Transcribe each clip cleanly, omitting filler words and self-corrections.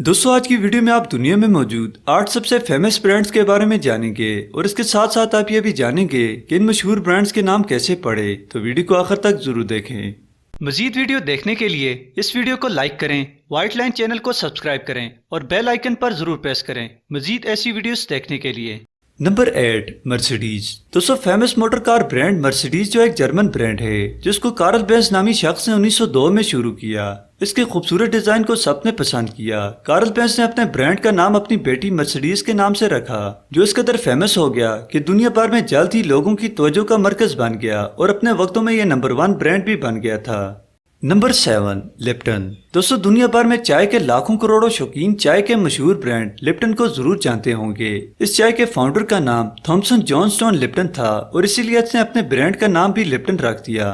दोस्तों आज की वीडियो में आप दुनिया में मौजूद 8 सबसे फेमस ब्रांड्स के बारे में जानेंगे और इसके साथ साथ आप ये भी जानेंगे कि इन मशहूर ब्रांड्स के नाम कैसे पढ़े। तो वीडियो को आखिर तक जरूर देखें। मजीद वीडियो देखने के लिए इस वीडियो को लाइक करें, व्हाइट लाइन चैनल को सब्सक्राइब करें और बेल आइकन पर जरूर प्रेस करें मजीद ऐसी वीडियोस देखने के लिए। Number 8 Mercedes. दोस्तों famous motor car brand Mercedes जो एक जर्मन ब्रांड है जिसको कार्ल बेंज नामी शख्स ने 1902 में शुरू किया। इसके खूबसूरत डिजाइन को सबने पसंद किया। कार्ल बेंज ने अपने ब्रांड का नाम अपनी बेटी मर्सिडीज के नाम से रखा, जो इस कदर फेमस हो गया कि दुनिया भर में जल्द ही लोगों की तवज्जो का मरकज बन गया और अपने वक्तों में यह नंबर 1 ब्रांड भी बन गया था। Number 7 Lipton. दोस्तों दुनिया भर में चाय के लाखों करोड़ों शौकीन चाय के मशहूर ब्रांड लिप्टन को जरूर जानते होंगे। इस चाय के फाउंडर का नाम थॉमसन जॉनस्टोन लिप्टन था और इसीलिए इसने अपने ब्रांड का नाम भी लिप्टन रख दिया।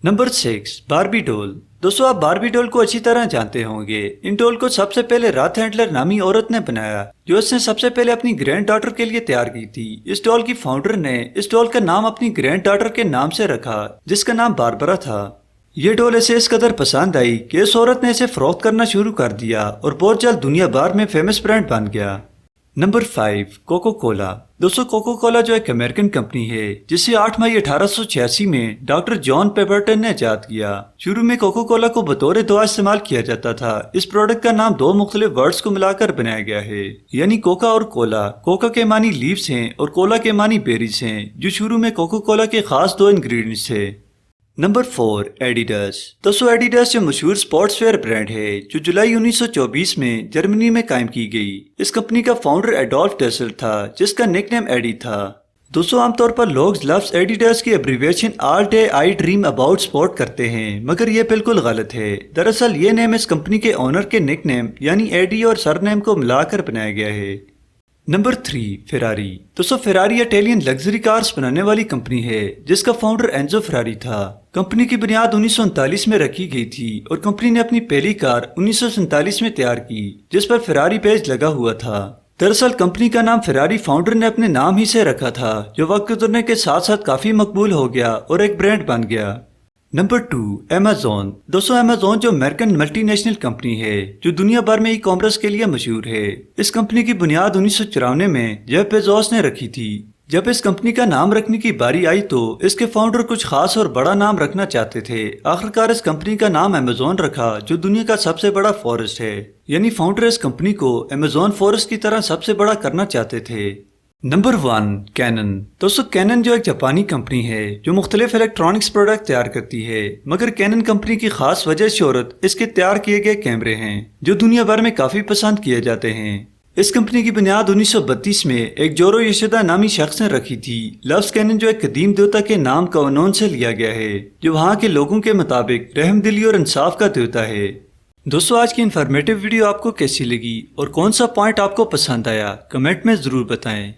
Number 6 Barbie doll. दोस्तों आप बार्बी डॉल को अच्छी तरह जानते होंगे। इन डॉल को सबसे पहले राथ हैंडलर नामी औरत ने बनाया, जो इसने सबसे पहले अपनी ग्रैंड डॉटर के लिए तैयार की थी। इस डॉल की फाउंडर ने इस डॉल का नाम अपनी ग्रैंड डॉटर के नाम से रखा, जिसका नाम बारबरा था। ये डॉल इसे इस कदर पसंद आई कि इस औरत ने इसे फरोख्त करना शुरू कर दिया और बहुत जल्द दुनिया भर में फेमस ब्रांड बन गया। Number 5 Coca Cola. दोस्तों कोको कोला जो एक अमेरिकन कंपनी है जिसे 8 मई 1886 में डॉक्टर जॉन पेपरटन ने इजाद किया। शुरू में कोको कोला को बतौर दवा इस्तेमाल किया जाता था। इस प्रोडक्ट का नाम 2 मुख्तलिफ वर्ड्स को मिलाकर बनाया गया है, यानी कोका और कोला। कोका के मानी लीव्स हैं और कोला के मानी बेरीज हैं, जो शुरू में कोको कोला के खास 2 इंग्रेडिएंट्स थे। Number 4 Adidas. दोस्तों एडिडास जो मशहूर स्पोर्ट्स वेयर ब्रांड है जो जुलाई 1924 में जर्मनी में कायम की गई। इस कंपनी का फाउंडर एडोल्फ डेसलर था, जिसका निकनेम एडी था। दोस्तों आमतौर पर लोग लफ्ज एडिडास की abbreviation all day I dream about sport करते हैं, मगर यह बिल्कुल गलत है। दरअसल ये नेम इस कंपनी के ओनर के निकनेम यानी एडी और सरनेम को मिलाकर बनाया गया है। Number 3 Ferrari. दोस्तों फेरारी इटालियन लग्जरी कार्स बनाने वाली कंपनी है जिसका फाउंडर एंजो फेरारी था। कंपनी की बुनियाद 1939 में रखी गई थी और कंपनी ने अपनी पहली कार 1947 में तैयार की, जिस पर फेरारी पेज लगा हुआ था। दरअसल कंपनी का नाम फेरारी फाउंडर ने अपने नाम ही से रखा था, जो वक्त गुजरने के साथ साथ काफी मकबूल हो गया और एक ब्रांड बन गया। Number 2 Amazon. दोस्तों अमेज़न जो अमेरिकन मल्टीनेशनल कंपनी है जो दुनिया भर में ई कॉमर्स के लिए मशहूर है। इस कंपनी की बुनियाद 1994 में जेफ बेजोस ने रखी थी। जब इस कंपनी का नाम रखने की बारी आई तो इसके फाउंडर कुछ खास और बड़ा नाम रखना चाहते थे। आखिरकार इस कंपनी का नाम अमेज़न रखा, जो दुनिया का सबसे बड़ा फॉरेस्ट है, यानी फाउंडर इस कंपनी को अमेज़न फॉरेस्ट की तरह सबसे बड़ा करना चाहते थे। Number 1 cannon. दोस्तों कैनन जो एक जापानी कंपनी है जो मुख्तलिफ इलेक्ट्रॉनिक्स प्रोडक्ट तैयार करती है, मगर कैनन कंपनी की खास वजह शोहरत इसके तैयार किए गए कैमरे हैं जो दुनिया भर में काफी पसंद किए जाते हैं। इस कंपनी की बुनियाद 1932 में एक जोरो यशोदा नामी शख्स ने रखी थी। लफ्ज कैनन जो एक कदीम देवता के नाम कानून से लिया गया है, जो वहाँ के लोगों के मुताबिक रहमदिली और इंसाफ का देवता है। दोस्तों आज की इन्फॉर्मेटिव वीडियो आपको कैसी लगी और कौन सा पॉइंट आपको पसंद आया, कमेंट में जरूर बताएं।